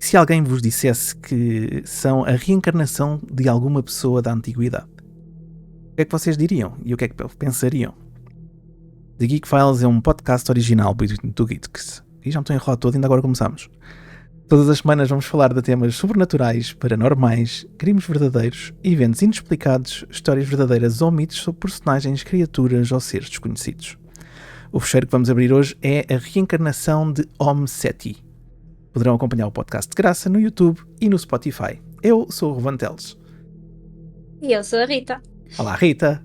se alguém vos dissesse que são a reencarnação de alguma pessoa da antiguidade? O que é que vocês diriam? E o que é que pensariam? The Geek Files é um podcast original do Geeks. E já me estou a enrolar todo, ainda agora começamos. Todas as semanas vamos falar de temas sobrenaturais, paranormais, crimes verdadeiros, eventos inexplicados, histórias verdadeiras ou mitos sobre personagens, criaturas ou seres desconhecidos. O fecheiro que vamos abrir hoje é a reencarnação de Om Seti. Poderão acompanhar o podcast de graça no YouTube e no Spotify. Eu sou o Ruben Teles. E eu sou a Rita. Olá, Rita.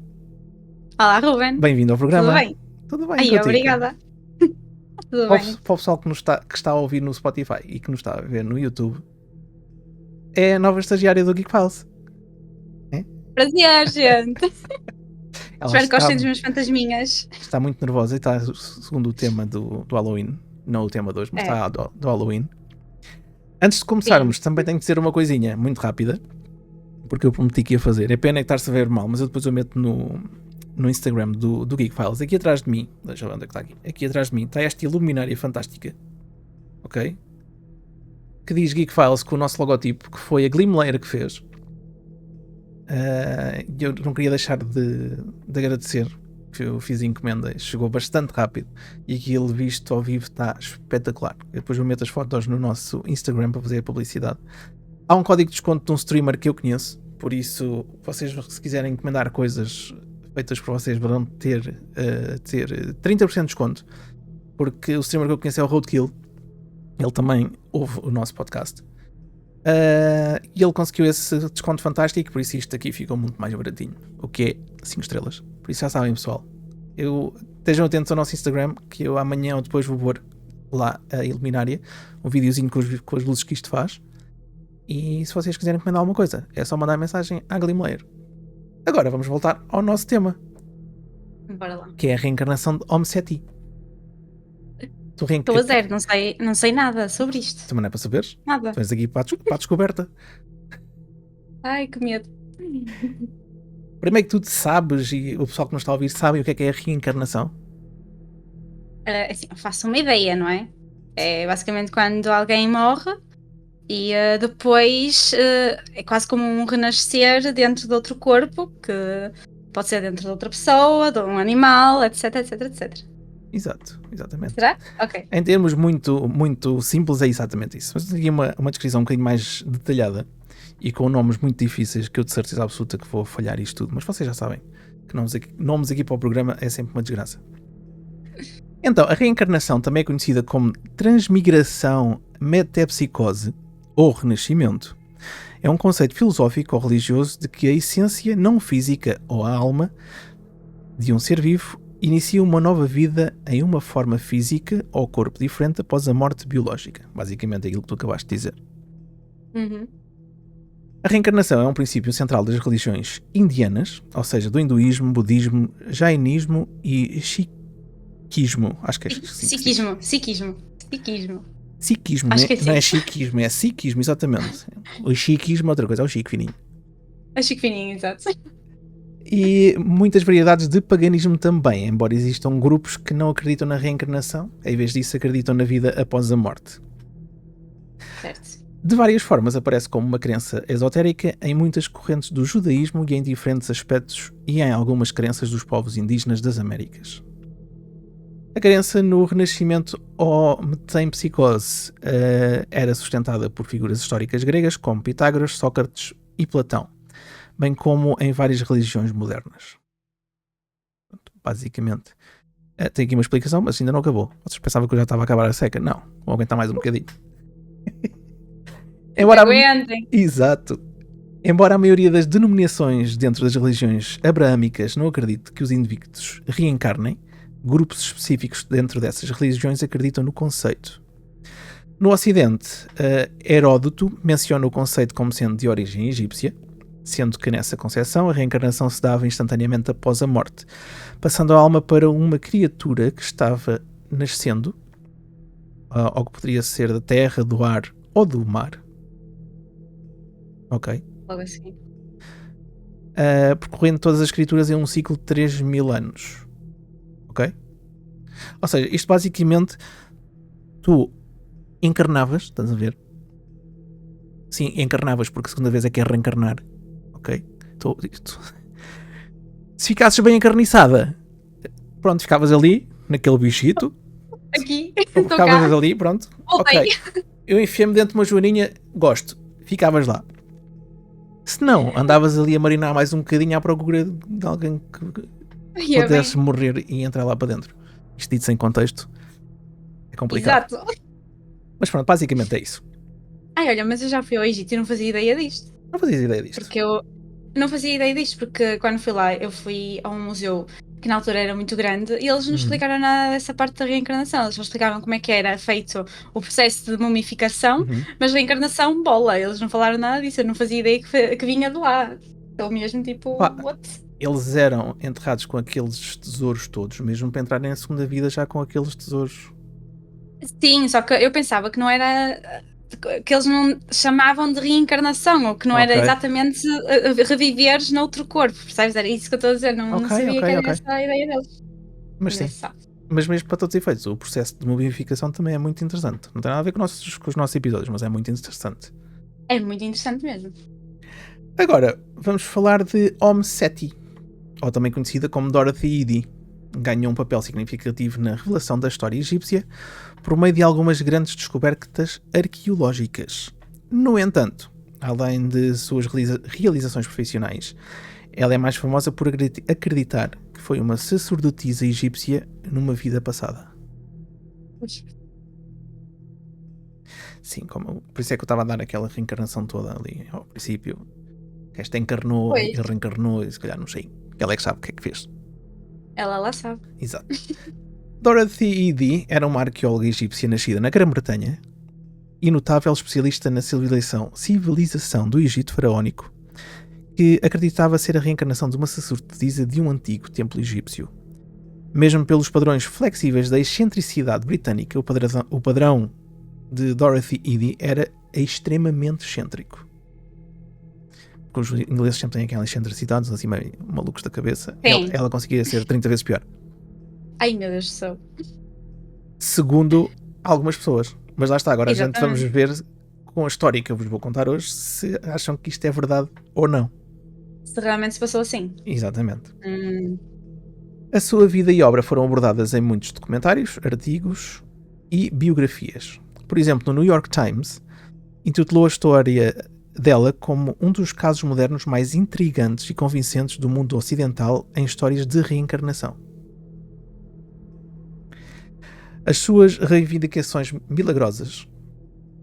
Olá, Ruben. Bem-vindo ao programa. Tudo bem? Tudo bem, Ai, contigo? obrigada. Tudo Para bem. o pessoal que está a ouvir no Spotify e que nos está a ver no YouTube, é a nova estagiária do Geek Files. Prazer, gente. Ela Espero que gostem está, dos meus fantasminhas. está muito nervosa e está segundo o tema do Halloween. Não o tema de hoje, mas está do Halloween. Antes de começarmos, também tenho de dizer uma coisinha muito rápida, porque eu prometi que ia fazer. É pena que estar-se a ver mal, mas eu depois meto no Instagram do Geek Files. Aqui atrás de mim, deixa eu ver onde é que está aqui. Aqui atrás de mim está esta iluminária fantástica, ok? Que diz Geek Files com o nosso logotipo, que foi a Glimleira que fez. Eu não queria deixar de agradecer, que eu fiz a encomenda, chegou bastante rápido e aquilo visto ao vivo está espetacular. Eu depois eu meto as fotos no nosso Instagram para fazer a publicidade. Há um código de desconto de um streamer que eu conheço, por isso vocês, se quiserem encomendar coisas feitas por vocês, vão ter 30% de desconto, porque o streamer que eu conheço é o Roadkill. Ele também ouve o nosso podcast. E ele conseguiu esse desconto fantástico, por isso isto aqui ficou muito mais baratinho, o que é 5 estrelas. Por isso já sabem, pessoal, estejam atentos ao nosso Instagram, que eu amanhã ou depois vou pôr lá a iluminária, um videozinho com as luzes que isto faz. E se vocês quiserem encomendar alguma coisa, é só mandar mensagem à Glimleira. Agora vamos voltar ao nosso tema, Bora lá. que é a reencarnação de Om Seti. Estou a zero, não sei nada sobre isto. Também não é para saberes? Nada. Tu vens aqui para a descoberta. Ai, que medo. Primeiro que tudo sabes, e o pessoal que nos está a ouvir sabe o que é a reencarnação? Assim, eu faço uma ideia, não é? É basicamente quando alguém morre e depois é quase como um renascer dentro de outro corpo, que pode ser dentro de outra pessoa, de um animal, etc, etc, etc. Exato, exatamente. Será? Ok. Em termos muito, muito simples é exatamente isso. Mas aqui uma descrição um bocadinho mais detalhada e com nomes muito difíceis que eu de certeza absoluta que vou falhar isto tudo. Mas vocês já sabem que nomes aqui para o programa é sempre uma desgraça. Então, a reencarnação também é conhecida como transmigração, metempsicose ou renascimento. É um conceito filosófico ou religioso de que a essência não física ou a alma de um ser vivo inicia uma nova vida em uma forma física ou corpo diferente após a morte biológica. Basicamente é aquilo que tu acabaste de dizer. Uhum. A reencarnação é um princípio central das religiões indianas, ou seja, do hinduísmo, budismo, jainismo e sikhismo. Acho que é Sikhismo. Sikhismo, Acho que é não é sikhismo, é sikhismo, exatamente. O sikhismo é outra coisa, é o chico fininho. Acho que fininho, exato. E muitas variedades de paganismo também, embora existam grupos que não acreditam na reencarnação, em vez disso acreditam na vida após a morte. Certo. De várias formas aparece como uma crença esotérica em muitas correntes do judaísmo e em diferentes aspectos e em algumas crenças dos povos indígenas das Américas. A crença no renascimento ou metempsicose era sustentada por figuras históricas gregas como Pitágoras, Sócrates e Platão, bem como em várias religiões modernas. Basicamente, tem aqui uma explicação, mas ainda não acabou. Vocês pensavam que eu já estava a acabar a seca? Não, vou aguentar mais um bocadinho. Exato. Embora a maioria das denominações dentro das religiões abraâmicas não acredite que os indivíduos reencarnem, grupos específicos dentro dessas religiões acreditam no conceito. No Ocidente, Heródoto menciona o conceito como sendo de origem egípcia, sendo que nessa concepção a reencarnação se dava instantaneamente após a morte, passando a alma para uma criatura que estava nascendo, ou que poderia ser da terra, do ar ou do mar. Ok? Logo assim. Percorrendo todas as escrituras em um ciclo de 3.000 anos. Ok? Ou seja, isto basicamente tu encarnavas, estás a ver? Sim, encarnavas, porque a segunda vez é que é reencarnar. Ok? Se ficasses bem encarniçada, pronto, ficavas ali, naquele bichito. Aqui, estou Ficavas cá. ali, pronto. Voltei. Ok. Eu enfiei-me dentro de uma joaninha, gosto. Ficavas lá. Se não, andavas ali a marinar mais um bocadinho à procura de alguém que Ia pudesse bem. morrer e entrar lá para dentro. Isto dito sem contexto é complicado. Exato. Mas pronto, basicamente é isso. Ai, olha, mas eu já fui ao Egito e não fazia ideia disto. Não fazias ideia disto. Porque eu não fazia ideia disto, porque quando fui lá, eu fui a um museu que na altura era muito grande e eles não explicaram nada dessa parte da reencarnação. Eles só explicavam como é que era feito o processo de mumificação, mas reencarnação, bola. Eles não falaram nada disso. Eu não fazia ideia que vinha de lá. Eu mesmo, tipo, Pá, what? Eles eram enterrados com aqueles tesouros todos, mesmo para entrarem na segunda vida já com aqueles tesouros. Sim, só que eu pensava que não era. Que eles não chamavam de reencarnação, ou que não era Ok. exatamente reviveres noutro corpo, percebes? Era isso que eu estou a dizer, não Ok, sabia ok, que era ok. essa a ideia deles. Mas sim. Engraçado. Mas mesmo para todos os efeitos, o processo de mumificação também é muito interessante. Não tem nada a ver com os nossos episódios, mas é muito interessante. É muito interessante mesmo. Agora, vamos falar de Om Seti, ou também conhecida como Dorothy Eady. Ganhou um papel significativo na revelação da história egípcia por meio de algumas grandes descobertas arqueológicas. No entanto, além de suas realizações profissionais, ela é mais famosa por acreditar que foi uma sacerdotisa egípcia numa vida passada. Sim, por isso é que eu estava a dar aquela reencarnação toda ali ao princípio. Esta encarnou Pois. e reencarnou e se calhar não sei. Ela é que sabe o que é que fez. Ela lá sabe. Exato. Dorothy Eady era uma arqueóloga egípcia nascida na Grã-Bretanha e notável especialista na civilização do Egito faraónico, que acreditava ser a reencarnação de uma sacerdotisa de um antigo templo egípcio. Mesmo pelos padrões flexíveis da excentricidade britânica, o padrão de Dorothy Eady era extremamente excêntrico. Porque os ingleses sempre têm aquelas excentricidades assim meio malucos da cabeça. Ela conseguia ser 30 vezes pior. Ai meu Deus do céu. Segundo algumas pessoas. Mas lá está, agora Exatamente. a gente vamos ver com a história que eu vos vou contar hoje se acham que isto é verdade ou não. Se realmente se passou assim. Exatamente. A sua vida e obra foram abordadas em muitos documentários, artigos e biografias. Por exemplo, no New York Times, intitulou a história dela como um dos casos modernos mais intrigantes e convincentes do mundo ocidental em histórias de reencarnação. As suas reivindicações milagrosas,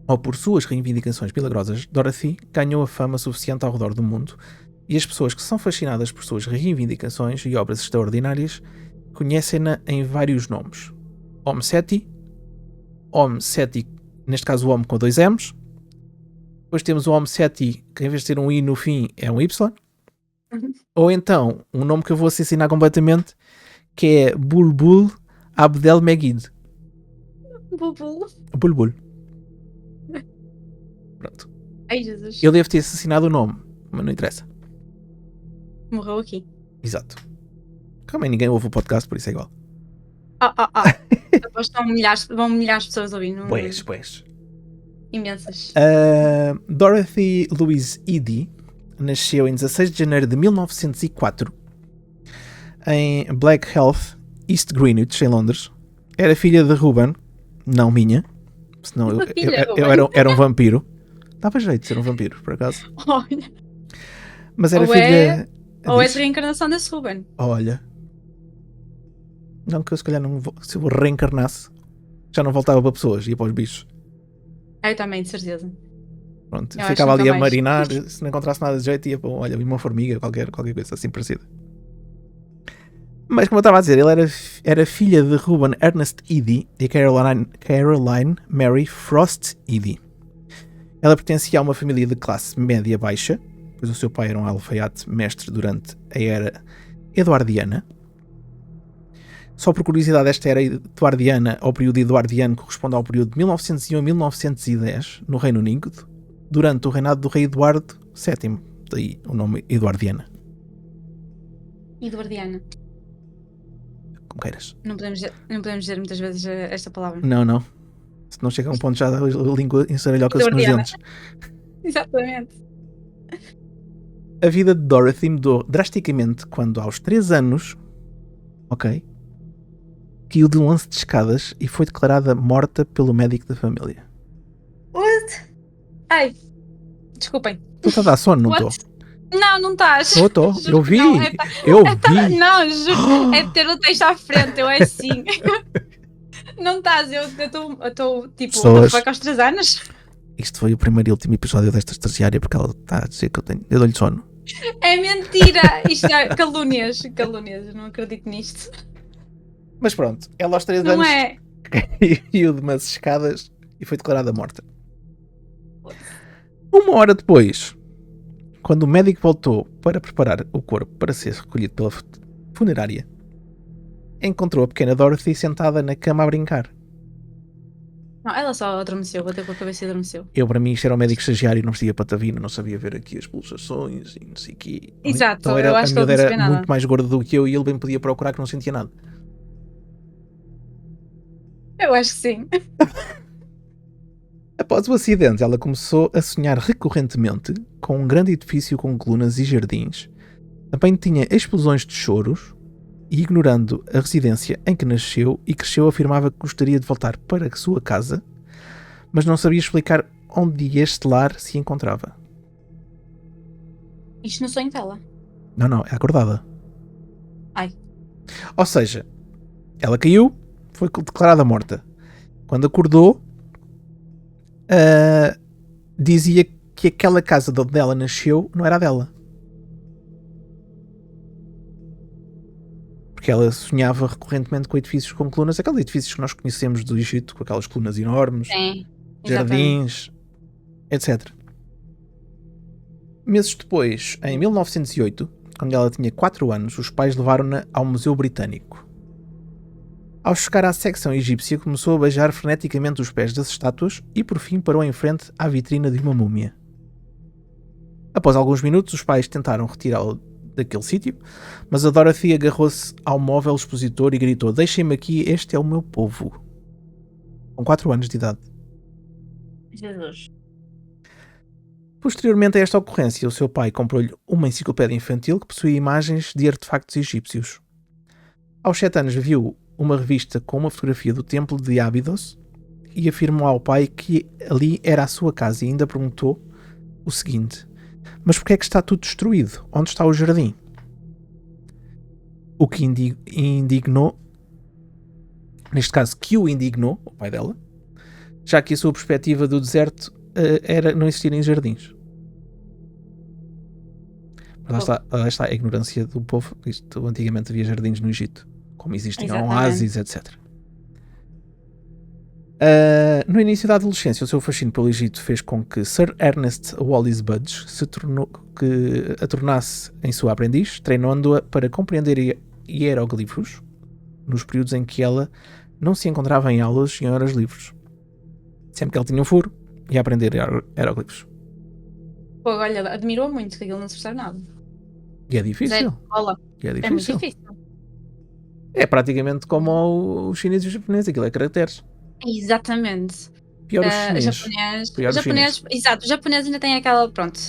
ou por suas reivindicações milagrosas, Dorothy ganhou a fama suficiente ao redor do mundo e as pessoas que são fascinadas por suas reivindicações e obras extraordinárias conhecem-na em vários nomes. Om Seti, neste caso o Om com 2 M's. Depois temos o Om Seti, que em vez de ter um I no fim é um Y. Ou então, um nome que eu vou assassinar completamente, que é Bulbul Abdelmegid. Bulbul. Pronto. Ai Jesus. Eu devo ter assassinado o nome, mas não interessa. Morreu aqui. Exato. Calma aí, ninguém ouve o podcast, por isso é igual. Depois vão milhares de pessoas ouvindo. Pois. Imensas. Dorothy Louise Eady nasceu em 16 de janeiro de 1904 em Black Heath, East Greenwich, em Londres. Era filha de Ruben, não minha, senão eu era um vampiro. Dava jeito de ser um vampiro, por acaso. Olha. Mas era filha... Ou és reencarnação desse Ruben. Olha. Não que eu se calhar não vou, se eu reencarnasse, já não voltava para pessoas, ia para os bichos. Eu também, de certeza. Pronto, Eu ficava ali a mais. marinar, se não encontrasse nada de jeito, ia para, olha, uma formiga, qualquer coisa assim parecida. Mas como eu estava a dizer, ele era filha de Ruben Ernest Eady e Caroline Mary Frost Eady. Ela pertencia a uma família de classe média baixa, pois o seu pai era um alfaiate mestre durante a era eduardiana. Só por curiosidade, esta era eduardiana, ou período eduardiano, corresponde ao período de 1901 a 1910, no Reino Unido, durante o reinado do rei Eduardo VII, daí o nome Eduardiana. Eduardiana. Como queiras. Não podemos dizer muitas vezes esta palavra. Não. Se não chega a um ponto já a língua ensaralhoca-se nos dentes. Exatamente. A vida de Dorothy mudou drasticamente quando, aos 3 anos, ok, caiu de um lance de escadas e foi declarada morta pelo médico da família. What? Ai, desculpem. Estou a dar sono, não estou? What? Não, não estás. Estou. Juro Eu que não. vi. Eu vi. Não, juro. É ter o texto à frente, eu é assim. Não estás, eu estou tipo, what the Pessoas. fuck aos 3 anos? Isto foi o primeiro e último episódio desta estagiária porque ela está a dizer que eu dou-lhe sono. É mentira! Isto é calúnias, eu não acredito nisto. Mas pronto, ela aos 3 Não anos é? caiu de umas escadas e foi declarada morta. 1 hora depois, quando o médico voltou para preparar o corpo para ser recolhido pela funerária, encontrou a pequena Dorothy sentada na cama a brincar. Não, ela só adormeceu, bateu com a cabeça e adormeceu. Para mim, isto era um médico estagiário, não sabia patavina, não sabia ver aqui as pulsações e não sei o quê. Exato, Então eu a acho que ele miúda não era sabia nada. muito mais gorda do que eu e ele bem podia procurar que não sentia nada. Eu acho que sim. Após o acidente, ela começou a sonhar recorrentemente com um grande edifício com colunas e jardins. Também tinha explosões de choros e, ignorando a residência em que nasceu e cresceu, afirmava que gostaria de voltar para a sua casa, mas não sabia explicar onde este lar se encontrava. Isto no sonho dela. Não, é acordada. Ai. Ou seja, ela caiu, foi declarada morta. Quando acordou, dizia que aquela casa de onde ela nasceu não era dela. Porque ela sonhava recorrentemente com edifícios com colunas, aqueles edifícios que nós conhecemos do Egito, com aquelas colunas enormes, Sim, jardins, etc. Meses depois, em 1908, quando ela tinha 4 anos, os pais levaram-na ao Museu Britânico. Ao chegar à secção egípcia, começou a beijar freneticamente os pés das estátuas e, por fim, parou em frente à vitrina de uma múmia. Após alguns minutos, os pais tentaram retirá-la daquele sítio, mas a Dorothy agarrou-se ao móvel expositor e gritou: "Deixem-me aqui, este é o meu povo." Com 4 anos de idade. Jesus. Posteriormente a esta ocorrência, o seu pai comprou-lhe uma enciclopédia infantil que possuía imagens de artefactos egípcios. Aos 7 anos viu uma revista com uma fotografia do templo de Abydos e afirmou ao pai que ali era a sua casa e ainda perguntou o seguinte: "Mas porquê é que está tudo destruído? Onde está o jardim?" O que indignou, neste caso, que o indignou, o pai dela, já que a sua perspectiva do deserto era não existirem jardins. Lá está a ignorância do povo. Isto, antigamente havia jardins no Egito, como existem oásis, etc. No início da adolescência, o seu fascínio pelo Egito fez com que Sir Ernest Wallis Budge a tornasse em sua aprendiz, treinando-a para compreender hieroglifos nos períodos em que ela não se encontrava em aulas e em horas livres. Sempre que ele tinha um furo, ia aprender hieroglifos. Pô, olha, admirou muito que aquilo não se percebe nada. E é difícil. É muito difícil. É praticamente como os chineses e os japoneses, aquilo é caracteres. Exatamente. Pior os chineses. Exato, o japonês ainda tem aquela, pronto,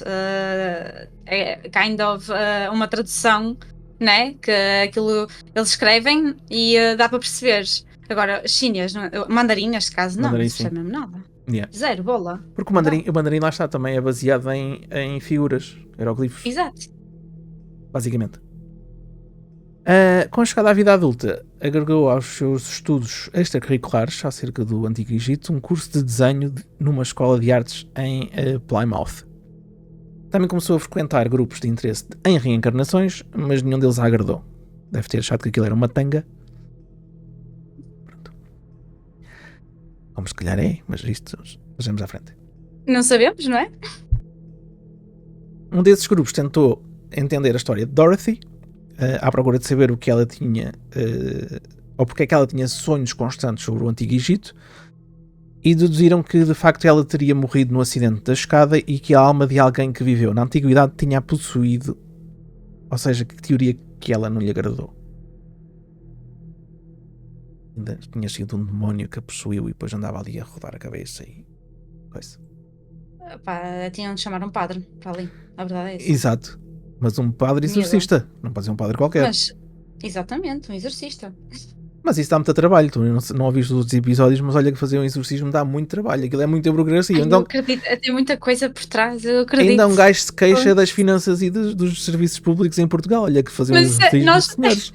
é kind of uma tradução, né? Que aquilo eles escrevem e dá para perceber. Agora, chinês, mandarim neste caso, não se percebe mesmo nada. Yeah. Zero, bola. Porque o mandarim lá está também é baseado em figuras, hieroglifos. Exato. Basicamente. Com a chegada à vida adulta, agregou aos seus estudos extracurriculares acerca do Antigo Egito um curso de desenho numa escola de artes em Plymouth. Também começou a frequentar grupos de interesse em reencarnações, mas nenhum deles a agradou. Deve ter achado que aquilo era uma tanga. Pronto. Como se calhar é, mas isto fazemos à frente. Não sabemos, não é? Um desses grupos tentou entender a história de Dorothy, à procura de saber o que ela tinha, ou porque é que ela tinha sonhos constantes sobre o Antigo Egito, e deduziram que de facto ela teria morrido no acidente da escada e que a alma de alguém que viveu na antiguidade tinha a possuído, ou seja, que teoria que ela não lhe agradou. Ainda tinha sido um demónio que a possuiu e depois andava ali a rodar a cabeça e coisa. Pá, tinham de chamar um padre para ali. A verdade é essa. Exato. Mas um padre Medo. exorcista. Não pode ser um padre qualquer. Mas, exatamente, um exorcista. Mas isso dá muito trabalho. Tu não ouviste os outros episódios, mas olha que fazer um exorcismo dá muito trabalho. Aquilo é muita burocracia. Ai, Então, eu acredito, tem muita coisa por trás, eu acredito. ainda um gajo se queixa das finanças e dos serviços públicos em Portugal. Olha que fazer um Mas exorcismo nós- dos senhores.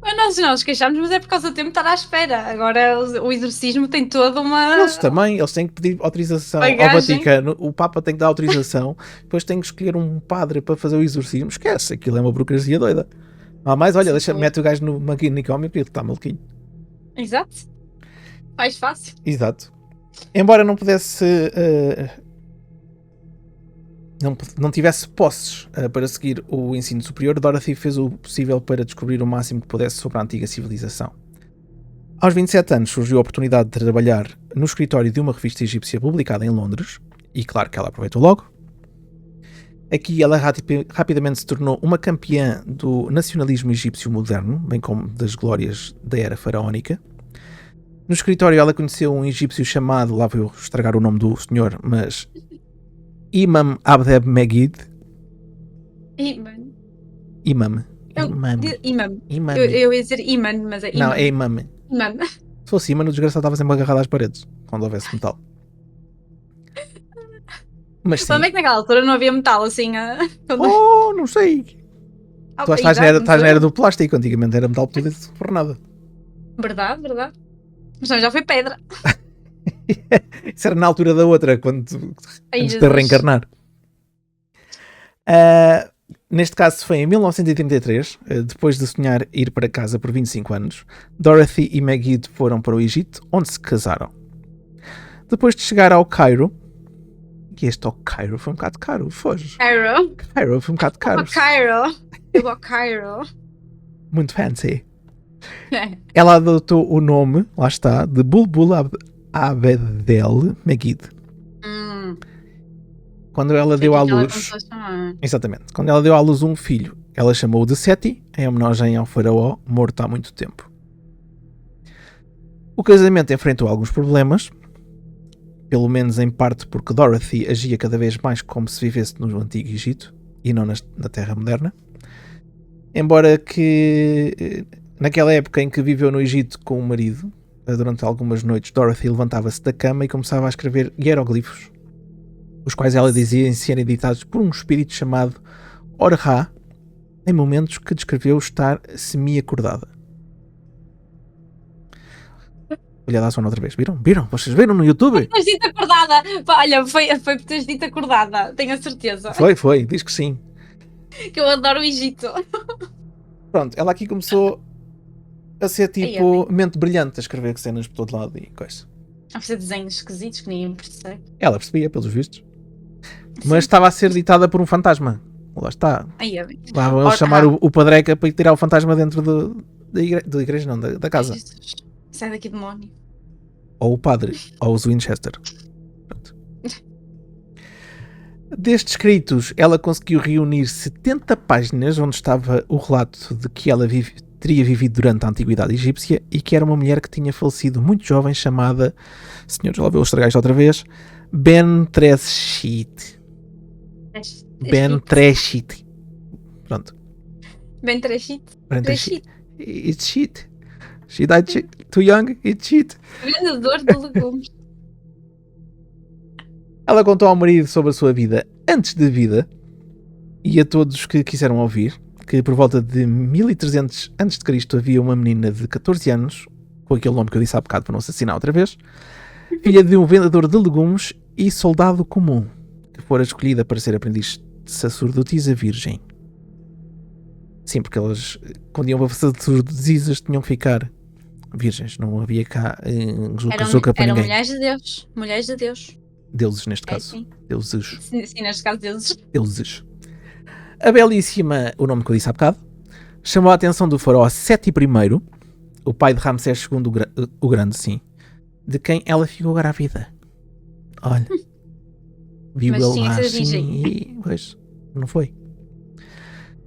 Mas nós não nos queixamos, mas é por causa do tempo de estar à espera. Agora o exorcismo tem toda uma. Eles também, eles têm que pedir autorização ao Bagagem. Vaticano, o Papa tem que dar autorização, depois tem que escolher um padre para fazer o exorcismo. Esquece, aquilo é uma burocracia doida. Ah, mas olha, Sim, mete o gajo no manicômio e ele está maluquinho. Exato. Mais fácil. Exato. Embora não pudesse. Não tivesse posses para seguir o ensino superior, Dorothy fez o possível para descobrir o máximo que pudesse sobre a antiga civilização. Aos 27 anos surgiu a oportunidade de trabalhar no escritório de uma revista egípcia publicada em Londres, e claro que ela aproveitou logo. Aqui ela rapidamente se tornou uma campeã do nacionalismo egípcio moderno, bem como das glórias da era faraónica. No escritório ela conheceu um egípcio chamado, lá vou estragar o nome do senhor, mas Imam Abdeb Megid. Imam. Imam. Imam. Eu ia dizer Iman, mas é Imam. Não, é Imam. Imam. Se fosse Imam, o desgraçado estava sempre agarrado às paredes, quando houvesse metal. Mas sim. Onde é que naquela altura não havia metal assim? Oh, não sei. Tu estás na era do plástico, antigamente era metal tudo por nada. Verdade. Mas também já foi pedra. Isso era na altura da outra, antes de Jesus. reencarnar. Neste caso foi em 1933, depois de sonhar ir para casa por 25 anos, Dorothy e Megid foram para o Egito, onde se casaram. Depois de chegar ao Cairo, e este ao Cairo foi um bocado caro, foge. Cairo foi um bocado caro. Eu vou ao Cairo. Muito fancy. Ela adotou o nome, lá está, de Bulbul Abedel Megid. Quando ela deu à luz. Exatamente. Quando ela deu à luz um filho, ela chamou-o de Seti, em homenagem ao faraó morto há muito tempo. O casamento enfrentou alguns problemas, pelo menos em parte porque Dorothy agia cada vez mais como se vivesse no Antigo Egito e não na Terra moderna. Embora que naquela época em que viveu no Egito com o marido, durante algumas noites Dorothy levantava-se da cama e começava a escrever hieroglifos, os quais ela dizia serem editados por um espírito chamado Orha, em momentos que descreveu estar semi-acordada. Olha lá, sono outra vez. Viram? Vocês viram no YouTube? Teres dito acordada. Olha, foi por teres dito acordada, tenho a certeza. Foi, diz que sim. Que eu adoro o Egito. Pronto, ela aqui começou a ser tipo mente brilhante, a escrever cenas por todo lado e coisa. A fazer desenhos esquisitos que ninguém percebe. Ela percebia, pelos vistos. Mas estava a ser ditada por um fantasma. Lá está. Lá vão eles chamar o padreca para tirar o fantasma dentro da igreja, não, da casa. Jesus. Sai daqui, demónio. Ou o padre, ou os Winchester. Pronto. Destes escritos, ela conseguiu reunir 70 páginas onde estava o relato de que ela teria vivido durante a antiguidade egípcia e que era uma mulher que tinha falecido muito jovem, chamada, senhores, lá vou estragar isto outra vez, Ben Treshit. Pronto. Ben Treshit. It's shit. She died too young, it's shit. Vendedor de legumes. Ela contou ao marido sobre a sua vida antes de vida e a todos que quiseram ouvir que por volta de 1300 a.C. havia uma menina de 14 anos, com aquele nome que eu disse há bocado para não assassinar outra vez, filha de um vendedor de legumes e soldado comum, que fora escolhida para ser aprendiz de sacerdotisa virgem. Sim, porque elas, quando iam para sacerdotisas, tinham que ficar virgens, não havia cá zuca para ninguém. Eram mulheres de Deus. Deuses, neste caso. Sim. Deuses. Sim, neste caso, deuses. A belíssima, o nome que eu disse há bocado, chamou a atenção do faraó Seti I, o pai de Ramsés II o Grande, sim, de quem ela ficou grávida. Olha, viu ele lá assim e... Pois, não foi.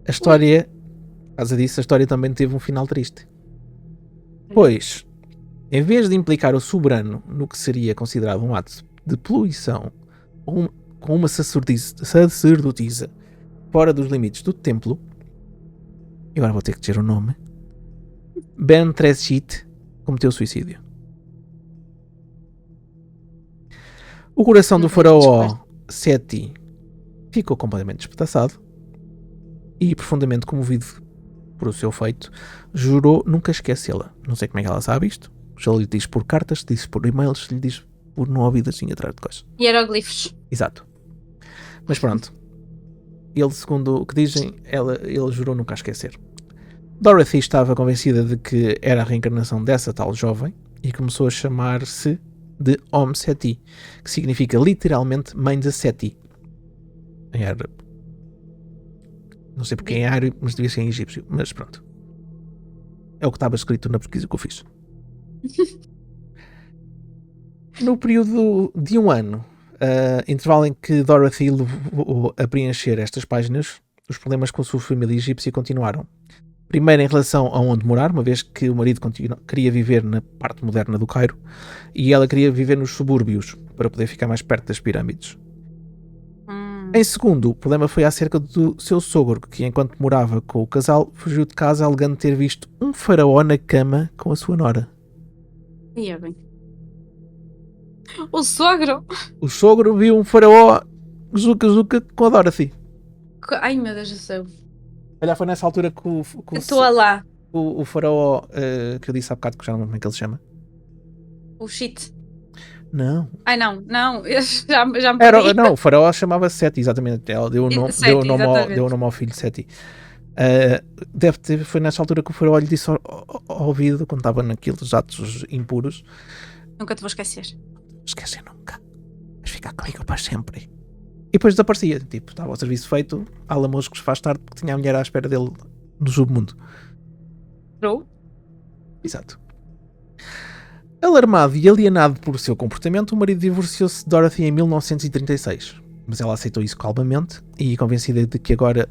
A história, por causa disso, a história também teve um final triste. Pois, em vez de implicar o soberano no que seria considerado um ato de poluição com uma sacerdotisa fora dos limites do templo. E agora vou ter que dizer o nome. Ben-Tresjit cometeu suicídio. O coração do faraó Seti ficou completamente despedaçado e, profundamente comovido por o seu feito, jurou nunca esquecê-la. Não sei como é que ela sabe isto. Já lhe diz por cartas, disse por e-mails, lhe diz por no ouvido assim atrás de coisas. Hieroglifos. Exato. Mas pronto. Ele, segundo o que dizem, ele jurou nunca esquecer. Dorothy estava convencida de que era a reencarnação dessa tal jovem e começou a chamar-se de Om Seti, que significa literalmente mãe de Seti. Em árabe. Não sei porque em árabe, mas devia ser em egípcio. Mas pronto. É o que estava escrito na pesquisa que eu fiz. No período de um ano, intervalo em que Dorothy levou a preencher estas páginas, os problemas com a sua família egípcia continuaram. Primeiro em relação a onde morar, uma vez que o marido queria viver na parte moderna do Cairo e ela queria viver nos subúrbios para poder ficar mais perto das pirâmides. Em segundo, o problema foi acerca do seu sogro, que enquanto morava com o casal, fugiu de casa alegando ter visto um faraó na cama com a sua nora. Ia bem. O sogro? O sogro viu um faraó zuca com a Dorothy. Ai meu Deus do céu. Olha, foi nessa altura que Estou lá. o faraó que eu disse há bocado, que já não lembro como é que ele se chama. O shit. Não. Ai não. Eu já me Não, o faraó chamava-se Seti, exatamente. Ela deu o nome ao filho Seti. Foi nessa altura que o faraó lhe disse ao ouvido, quando estava naqueles atos impuros: nunca te vou esquecer. Esquece nunca. Vais ficar comigo para sempre. E depois desaparecia. Tipo, estava o serviço feito, Alamos que se faz tarde, porque tinha a mulher à espera dele no submundo. True. Exato. Alarmado e alienado por seu comportamento, o marido divorciou-se de Dorothy em 1936. Mas ela aceitou isso calmamente e convencida de que agora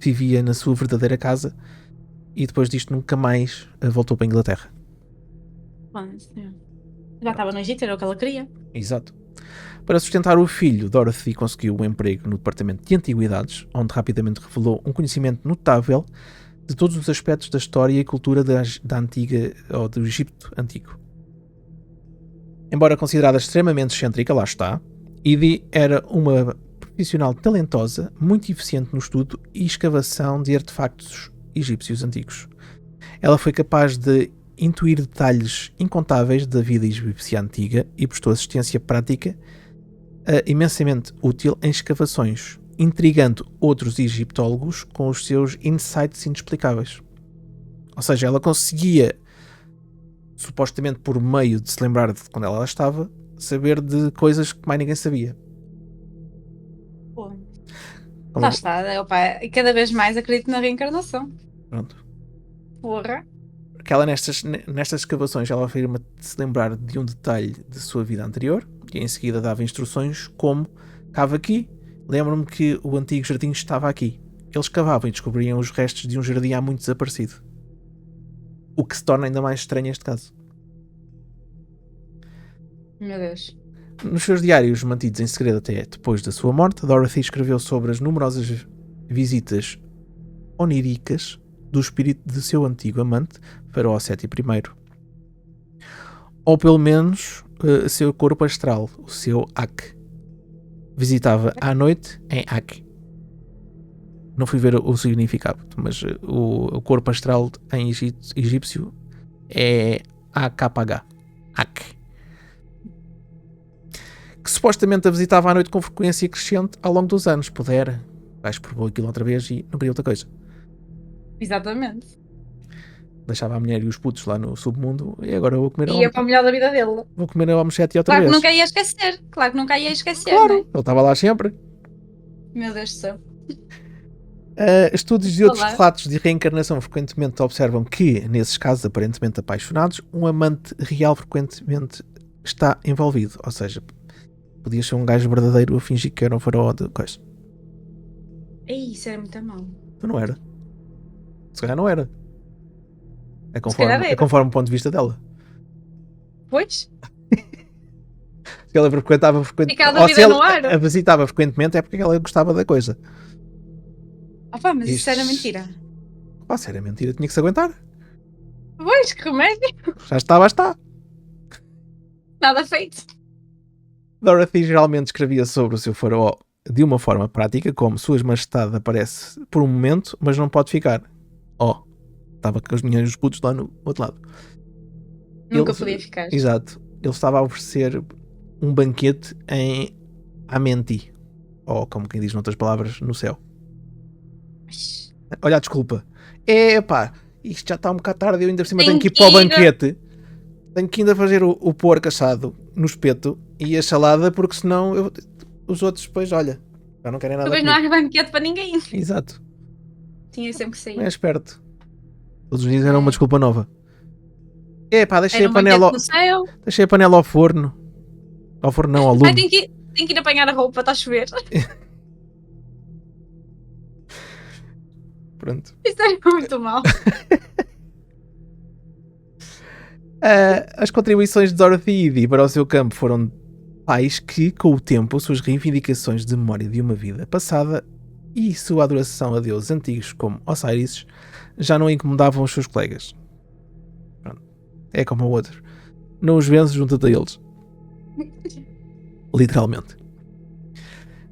vivia na sua verdadeira casa, e depois disto nunca mais voltou para a Inglaterra. Já estava no Egito, era o que ela queria. Exato. Para sustentar o filho, Dorothy conseguiu um emprego no departamento de antiguidades, onde rapidamente revelou um conhecimento notável de todos os aspectos da história e cultura da antiga, ou do Egito antigo. Embora considerada extremamente excêntrica, lá está, Edie era uma profissional talentosa, muito eficiente no estudo e escavação de artefactos egípcios antigos. Ela foi capaz de intuir detalhes incontáveis da vida egípcia antiga e prestou assistência prática imensamente útil em escavações, intrigando outros egiptólogos com os seus insights inexplicáveis. Ou seja, ela conseguia, supostamente por meio de se lembrar de quando ela lá estava, saber de coisas que mais ninguém sabia. Lá está, e cada vez mais acredito na reencarnação. Pronto. Porra. Porque ela nestas escavações ela afirma se lembrar de um detalhe de sua vida anterior e em seguida dava instruções como: cava aqui, lembro-me que o antigo jardim estava aqui. Eles cavavam e descobriam os restos de um jardim há muito desaparecido. O que se torna ainda mais estranho este caso. Meu Deus. Nos seus diários mantidos em segredo até depois da sua morte, Dorothy escreveu sobre as numerosas visitas oníricas do espírito de seu antigo amante, Faraó Seti I. Ou pelo menos seu corpo astral, o seu Ak. Visitava à noite em Ak. Não fui ver o significado, mas o corpo astral em egípcio é AKH. Ak. Que supostamente a visitava à noite com frequência crescente ao longo dos anos. Pudera, vais provou aquilo outra vez e não queria outra coisa. Exatamente. Deixava a mulher e os putos lá no submundo e agora eu vou comer ia para o melhor da vida dele. Vou comer a Om-Seti outra vez. Claro que nunca ia esquecer. Claro, né? ele estava lá sempre. Meu Deus do céu. Estudos de outros relatos de reencarnação frequentemente observam que, nesses casos aparentemente apaixonados, um amante real frequentemente está envolvido. Ou seja, podia ser um gajo verdadeiro a fingir que era um faraó de coisa. Ei, isso era muito mal. Então não era. Se calhar não era. É conforme o ponto de vista dela. Pois? Se que ela frequentava frequentemente. Fica a dúvida no ar. A visitava frequentemente é porque ela gostava da coisa. Pá, mas isso era mentira. Pá, se era mentira, tinha que se aguentar. Pois, que remédio. Já está. Nada feito. Dorothy geralmente escrevia sobre o seu faraó de uma forma prática, como Suas Majestade aparece por um momento, mas não pode ficar. Estava com os dinheiros putos lá no outro lado. Nunca podia ficar. Exato. Ele estava a oferecer um banquete em Amenti. Ou, como quem diz noutras palavras, no céu. Olha, desculpa. Epá, isto já está um bocado tarde. Eu ainda por cima tenho que ir para o banquete. Tenho que ainda fazer o porco assado no espeto e a salada, porque senão os outros depois, olha, já não querem nada. Depois não há banquete para ninguém. Exato. Tinha sempre que sair. Não é esperto. Todos os dias era uma desculpa nova. Epá, deixei a panela ao forno. Ao forno não, ao lume. Tenho que ir apanhar a roupa, está a chover. Pronto. Isto é muito mal. As contribuições de Dorothy e Edie para o seu campo foram tais que, com o tempo, suas reivindicações de memória de uma vida passada e sua adoração a deuses antigos como Osiris já não incomodavam os seus colegas. Pronto. É como o outro. Não os vences, junta-te a eles. Literalmente.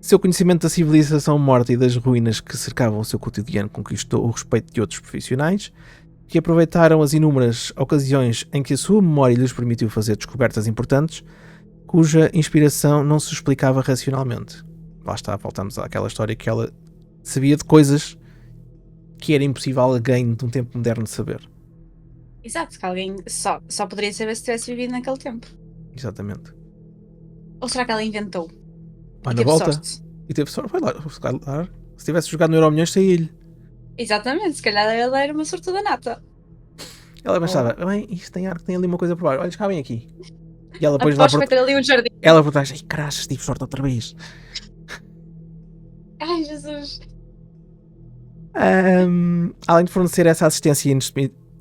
Seu conhecimento da civilização morta e das ruínas que cercavam o seu cotidiano conquistou o respeito de outros profissionais que aproveitaram as inúmeras ocasiões em que a sua memória lhes permitiu fazer descobertas importantes, cuja inspiração não se explicava racionalmente. Lá está, voltamos àquela história que ela sabia de coisas que era impossível alguém de um tempo moderno saber. Exato, que alguém só poderia saber se tivesse vivido naquele tempo. Exatamente. Ou será que ela inventou? Vai na volta. Sorte. E teve sorte. Vai lá. Se tivesse jogado no Euromilhões, saía-lhe. Exatamente, se calhar ela era uma sortuda nata. Ela pensava, bem, isto tem ar que tem ali uma coisa por baixo. Olha, cá bem aqui. E ela depois lá por... ter ali um jardim. Ela por trás, ai caraças, tive sorte outra vez. Ai, Jesus. Além de fornecer essa assistência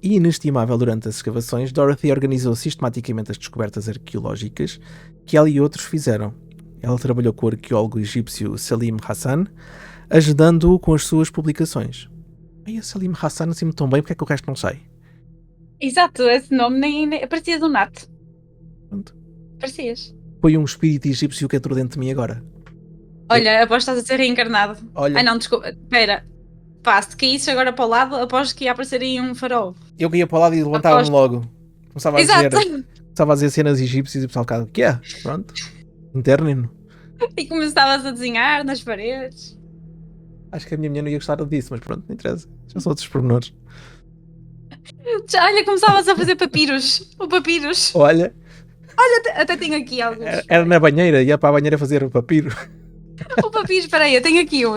inestimável durante as escavações, Dorothy organizou sistematicamente as descobertas arqueológicas que ela e outros fizeram. Ela trabalhou com o arqueólogo egípcio Salim Hassan, ajudando-o com as suas publicações. E a Salim Hassan assim tão bem, porque é que o resto não sai? Exato, esse nome nem parecia do Nato. Pronto. Parecias. Foi um espírito egípcio que entrou dentro de mim agora. Olha, aposto que estás a ser reencarnado. Olha. Ai não, desculpa, espera. Pá, se caísse agora para o lado, aposto que ia aparecer aí um farol. Eu que ia para o lado e levantava-me logo. Começava a dizer cenas egípcias e o pessoal ficava, o que é? Pronto. Internem-no. E começavas a desenhar nas paredes. Acho que a minha mulher não ia gostar disso, mas pronto, não interessa. Já são outros pormenores. Olha, começavas a fazer papiros. O papiros. Olha, até tenho aqui alguns. Era na banheira, ia para a banheira fazer o papiro. O papiro, espera aí, eu tenho aqui um.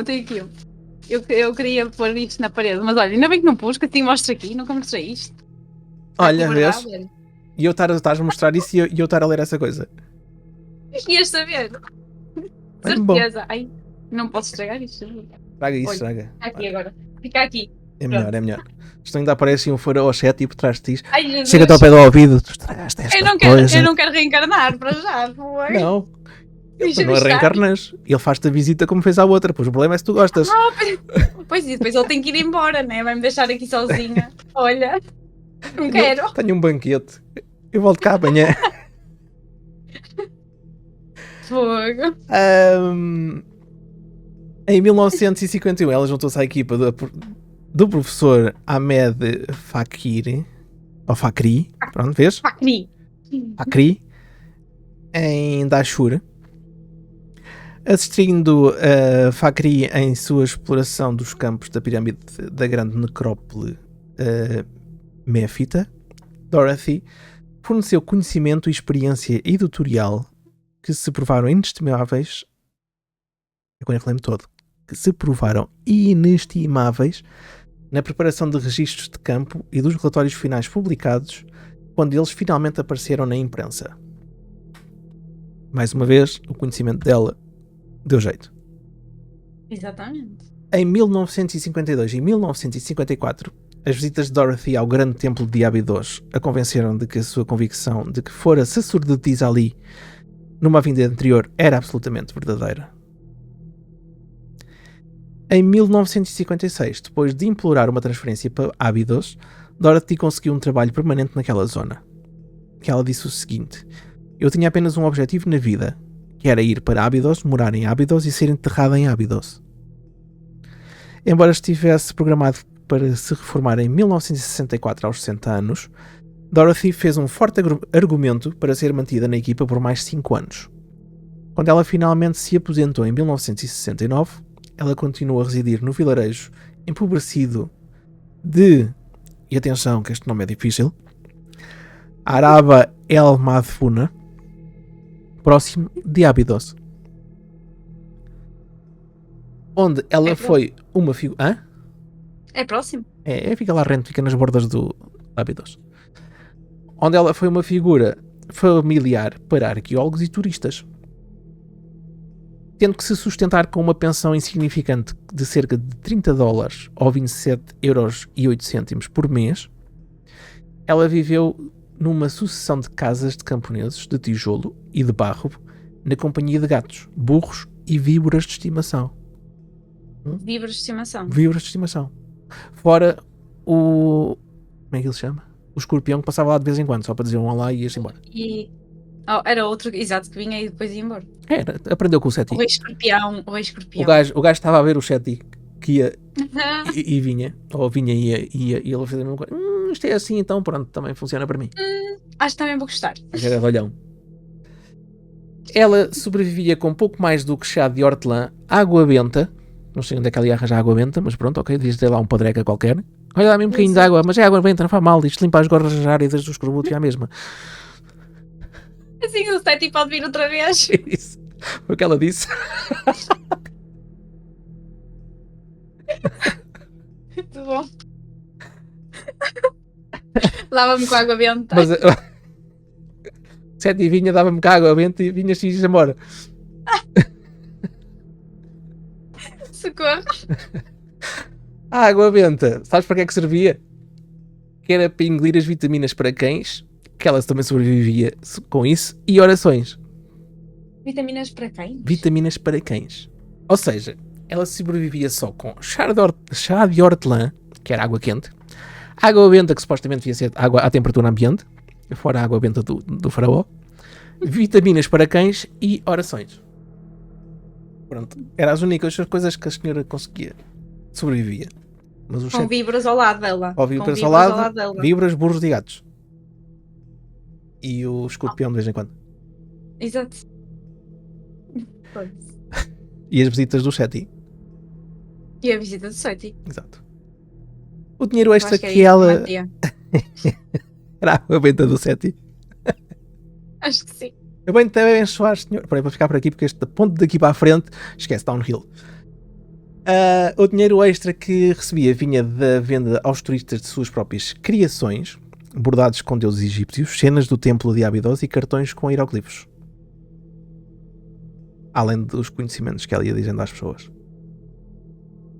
Eu queria pôr isto na parede, mas olha, ainda bem que não pus, que assim mostro aqui, nunca mostrei isto. Olha, vês? E eu estás a mostrar isso e eu estar a ler essa coisa. Ias saber. Certeza. Ai, não posso estragar isto. Traga isso, estraga. Aqui agora. Fica aqui. É melhor, é melhor. Isto ainda aparece um faraó cético por trás de ti. Jesus. Chega-te ao pé do ouvido. Tu estragaste esta coisa. Eu não quero reencarnar para já. Não. Tu não reencarnas. Ele faz-te a visita como fez à outra. Pois o problema é se tu gostas. Pois e depois ele tem que ir embora, né? Vai-me deixar aqui sozinha. Olha. Não quero. Tenho um banquete. Eu volto cá amanhã. Fogo. Em 1951 ela juntou-se à equipa do professor Ahmed Fakri, ou Fakri, pronto, vês? Fakri, em Dashur, assistindo Fakri em sua exploração dos campos da pirâmide da grande necrópole Méfita. Dorothy forneceu conhecimento, experiência editorial que se provaram inestimáveis. Agora eu lembro todo. Que se provaram inestimáveis na preparação de registros de campo e dos relatórios finais publicados quando eles finalmente apareceram na imprensa. Mais uma vez, o conhecimento dela deu jeito. Exatamente. Em 1952 e 1954, as visitas de Dorothy ao grande templo de Abidos a convenceram de que a sua convicção de que fora sacerdotisa ali numa vida anterior era absolutamente verdadeira. Em 1956, depois de implorar uma transferência para Abydos, Dorothy conseguiu um trabalho permanente naquela zona. Que ela disse o seguinte: eu tinha apenas um objetivo na vida, que era ir para Abydos, morar em Abydos e ser enterrada em Abydos. Embora estivesse programado para se reformar em 1964 aos 60 anos, Dorothy fez um forte argumento para ser mantida na equipa por mais 5 anos. Quando ela finalmente se aposentou em 1969, ela continuou a residir no vilarejo empobrecido de, e atenção que este nome é difícil, Araba El Madfuna, próximo de Abydos, onde ela foi uma figura... É próximo? Fica lá rente, fica nas bordas do Abydos. Onde ela foi uma figura familiar para arqueólogos e turistas, tendo que se sustentar com uma pensão insignificante de cerca de $30 ou 27,08€ por mês. Ela viveu numa sucessão de casas de camponeses de tijolo e de barro, na companhia de gatos, burros e víboras de estimação. Víboras de estimação. Víboras de estimação. Fora o... como é que ele se chama? O escorpião que passava lá de vez em quando, só para dizer um olá e ia-se embora. Era outro, exato, que vinha e depois ia embora. Aprendeu com o Seti. O rei escorpião. O gajo estava a ver o Seti que ia e vinha, ou vinha e ia, e ele fez a mesma coisa. Isto é assim, então pronto, também funciona para mim. Acho que também vou gostar. Era de olhão. Ela sobrevivia com pouco mais do que chá de hortelã, água benta. Não sei onde é que ela ia arranjar água benta, mas pronto, ok, diz ter lá um padreca qualquer. Olha, dá-me um bocadinho de água, mas é água benta, não faz mal, isto limpa as gorras áridas dos escorbutos, é a mesma. Assim o Seti pode vir outra vez. Isso. Foi o que ela disse. Muito bom. Lava-me com água benta. Mas Seti vinha, dava-me com água benta e vinha assim e embora. Socorro. A água benta, sabes para que é que servia? Que era para engolir as vitaminas para cães, que ela também sobrevivia com isso, e orações. Vitaminas para cães? Vitaminas para cães. Ou seja, ela sobrevivia só com chá de hortelã, que era água quente, água benta, que supostamente devia ser água à temperatura ambiente, fora a água benta do faraó, vitaminas para cães e orações. Pronto, eram as únicas coisas que a senhora conseguia. Sobrevivia. Mas com víboras ao lado dela. Ou víboras ao lado dela. Víboras, burros e gatos. E o escorpião de vez em quando. Exato. E as visitas do Seti. E a visita do Seti. Exato. O dinheiro extra que ela... Era a água benta do Seti. Acho que sim. Eu bem te abençoar, senhor. Peraí, vou ficar por aqui porque este ponto daqui para a frente, esquece, downhill. O dinheiro extra que recebia vinha da venda aos turistas de suas próprias criações, bordados com deuses egípcios, cenas do templo de Abydos e cartões com hieroglifos. Além dos conhecimentos que ela ia dizendo às pessoas.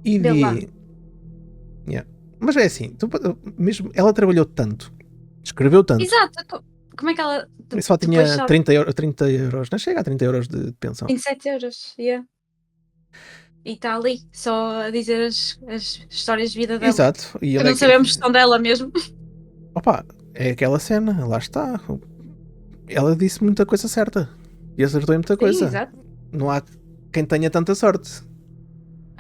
E de... Yeah. Mas é assim, mesmo ela trabalhou tanto, escreveu tanto. Exato. Como é que ela... Só tinha 30 euros, não chega a 30 euros de pensão. 27 euros, yeah. E está ali, só a dizer as histórias de vida dela. Exato. E não sabemos se são dela mesmo. Opa, é aquela cena, lá está. Ela disse muita coisa certa. E acertou em muita coisa. Exato. Não há quem tenha tanta sorte. Se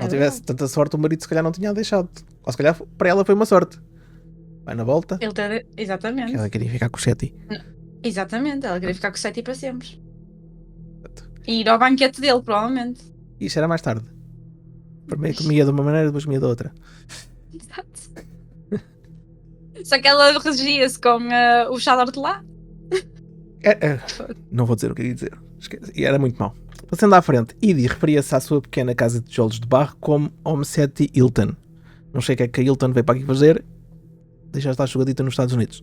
não tivesse tanta sorte, o marido se calhar não tinha deixado. Ou se calhar para ela foi uma sorte. Vai na volta. Exatamente. Ela queria ficar com o Seti. Exatamente, ela queria ficar com o Seti para sempre. E ir ao banquete dele, provavelmente. Isso era mais tarde. Primeiro comia de uma maneira, depois comia de outra. Exato. Só que ela regia-se com o chá de hortelã. Não vou dizer o que eu ia dizer. E era muito mau. Passando à frente, Edie referia-se à sua pequena casa de tijolos de barro como Home Seti Hilton. Não sei o que é que a Hilton veio para aqui fazer. Deixa estar jogadita nos Estados Unidos.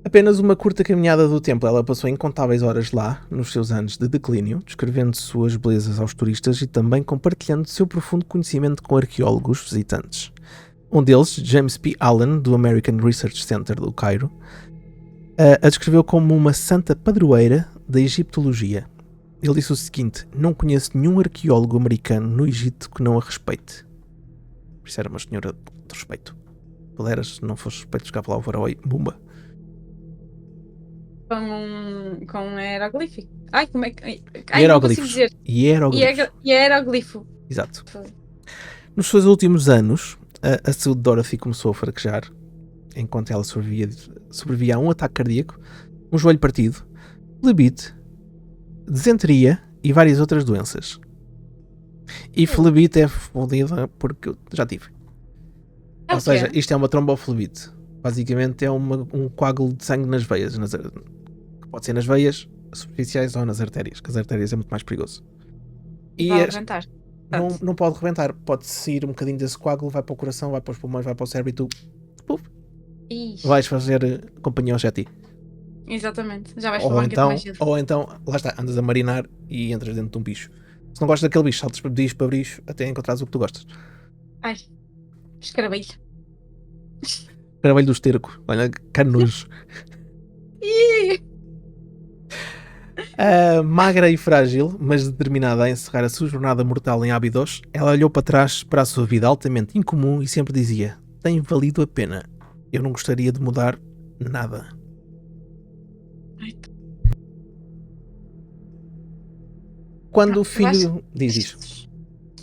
Apenas uma curta caminhada do templo, ela passou incontáveis horas lá, nos seus anos de declínio, descrevendo suas belezas aos turistas e também compartilhando seu profundo conhecimento com arqueólogos visitantes. Um deles, James P. Allen, do American Research Center do Cairo, A descreveu como uma santa padroeira da egiptologia. Ele disse o seguinte: não conheço nenhum arqueólogo americano no Egito que não a respeite. Por isso era uma senhora de respeito. Se não fosse respeito, chegava lá o faraó e bumba. Com um hieroglífico. Ai, como é que. Ai, não consigo dizer. Hieroglifo. Exato. Nos seus últimos anos, a saúde de Dorothy começou a fraquejar, enquanto ela sobrevivia a um ataque cardíaco, um joelho partido, flebite, desenteria e várias outras doenças. E flebite é fodida porque eu já tive. Ou seja, isto é uma tromboflebite. Basicamente é um coágulo de sangue nas veias. Que pode ser nas veias superficiais ou nas artérias, que as artérias é muito mais perigoso. E pode rebentar. Não pode rebentar. Pode sair um bocadinho desse coágulo, vai para o coração, vai para os pulmões, vai para o cérebro e tu vais fazer companhia ao Jetty. Exatamente. Já vais para o banquete mais cedo. Ou então, lá está, andas a marinar e entras dentro de um bicho. Se não gostas daquele bicho, saltas para bicho para bicho até encontrares o que tu gostas. Ai, escaravelho. Escaravelho do esterco. Olha, canujo. Magra e frágil, mas determinada a encerrar a sua jornada mortal em Abydos, ela olhou para trás para a sua vida altamente incomum e sempre dizia: tem valido a pena. Eu não gostaria de mudar nada. Quando o filho diz isto.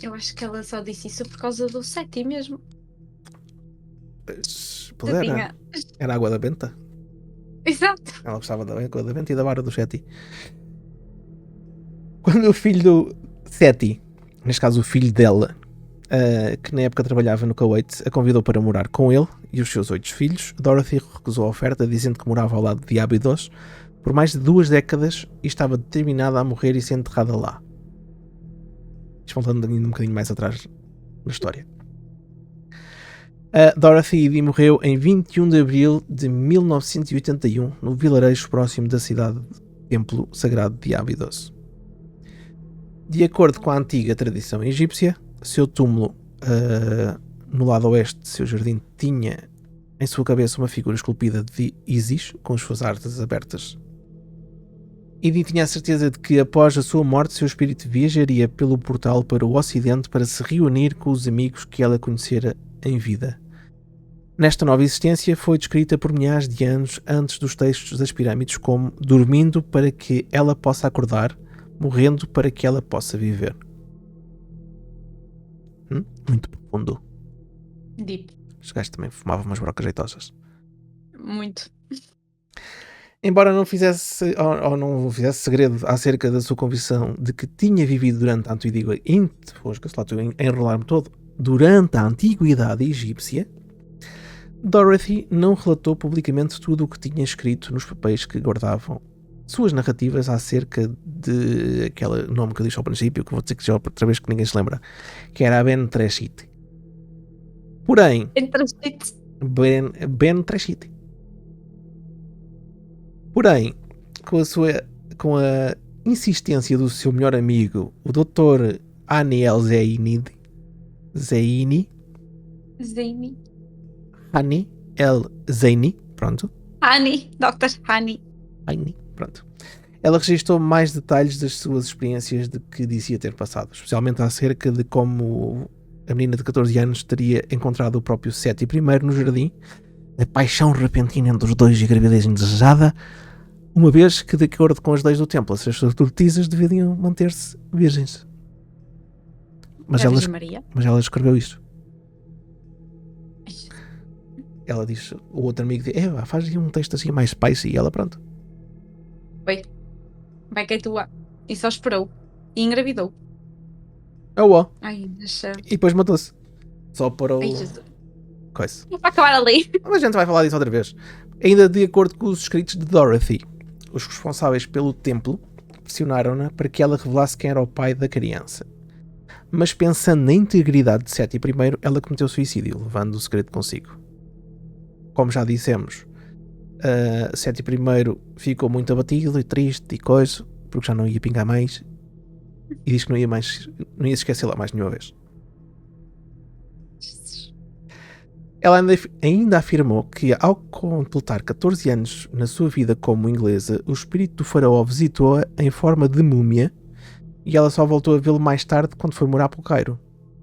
Eu acho que ela só disse isso por causa do Seti mesmo. Era a água da benta. Exato. Ela gostava da água da benta e da vara do Seti. Quando o filho do Seti, neste caso o filho dela, que na época trabalhava no Kuwait, a convidou para morar com ele e os seus 8 filhos, Dorothy recusou a oferta, dizendo que morava ao lado de Abydos por mais de 2 décadas e estava determinada a morrer e ser enterrada lá. Isto voltando ainda um bocadinho mais atrás na história. Dorothy morreu em 21 de abril de 1981 no vilarejo próximo da cidade Templo Sagrado de Abydos. De acordo com a antiga tradição egípcia, seu túmulo no lado oeste de seu jardim tinha em sua cabeça uma figura esculpida de Isis com as suas asas abertas. E tinha a certeza de que após a sua morte seu espírito viajaria pelo portal para o ocidente para se reunir com os amigos que ela conhecera em vida. Nesta nova existência foi descrita por milhares de anos antes dos textos das pirâmides como dormindo para que ela possa acordar, morrendo para que ela possa viver. Muito profundo. Deep. Os gajos também fumavam umas brocas jeitosas. Muito. Embora não fizesse ou não fizesse segredo acerca da sua convicção de que tinha vivido durante a antiguidade, enrolar-me todo, durante a antiguidade egípcia, Dorothy não relatou publicamente tudo o que tinha escrito nos papéis que guardavam suas narrativas acerca de aquele nome que eu disse ao princípio, que vou dizer que já outra vez que ninguém se lembra, que era a Ben Treshit. Porém, Ben Treshit. Porém, com a insistência do seu melhor amigo, o Dr. Aniel Zeini, Hani El Zeini, pronto. Dr. Hani, pronto. Ela registrou mais detalhes das suas experiências de que dizia ter passado, especialmente acerca de como a menina de 14 anos teria encontrado o próprio Seti I no jardim, a paixão repentina entre os dois e a gravidez indesejada, uma vez que, de acordo com as leis do templo, as sacerdotisas deveriam manter-se virgens. Mas ela escreveu isto. Ela diz, o outro amigo diz, faz aí um texto assim mais spicy, e ela pronto. Vai que é tua. E só esperou. E engravidou. Ai, deixa... E depois matou-se. Só para o... coisa. Não vai acabar ali. Mas a gente vai falar disso outra vez. Ainda de acordo com os escritos de Dorothy, os responsáveis pelo templo pressionaram-na para que ela revelasse quem era o pai da criança. Mas pensando na integridade de Seti I, ela cometeu suicídio, levando o segredo consigo. Como já dissemos, Seti I ficou muito abatido e triste e coisa, porque já não ia pingar mais, e diz que não ia se esquecer lá mais nenhuma vez. Ela ainda afirmou que, ao completar 14 anos na sua vida como inglesa, o espírito do faraó visitou-a em forma de múmia e ela só voltou a vê-lo mais tarde quando foi morar para o Cairo.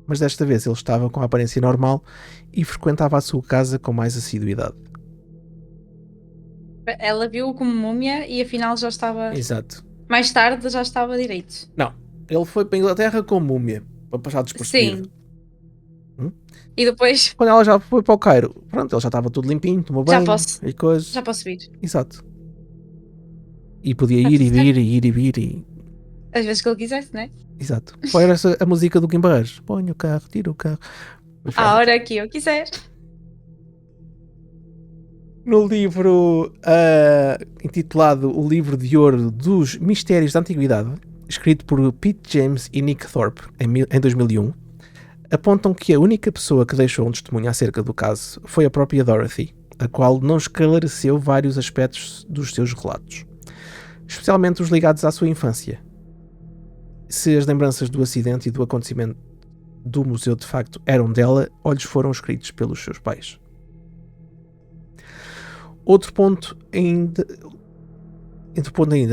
Mas desta vez ele estava com a aparência normal e frequentava a sua casa com mais assiduidade. Ela viu como múmia e afinal já estava. Exato. Mais tarde já estava direito. Não, ele foi para a Inglaterra com múmia, para passar despercebido. Sim. E depois. Quando ela já foi para o Cairo, pronto, ele já estava tudo limpinho, tomou banho e coisas. Já posso vir. Exato. E podia ir e vir e ir e vir e... Às vezes que ele quisesse, não é? Exato. Qual era essa, a música do Kim Barreiros? Põe o carro, tira o carro. À hora que eu quiser. No livro intitulado O Livro de Ouro dos Mistérios da Antiguidade, escrito por Pete James e Nick Thorpe em 2001, apontam que a única pessoa que deixou um testemunho acerca do caso foi a própria Dorothy, a qual não esclareceu vários aspectos dos seus relatos, especialmente os ligados à sua infância. Se as lembranças do acidente e do acontecimento do museu de facto eram dela, ou lhes foram escritos pelos seus pais. Outro ponto ainda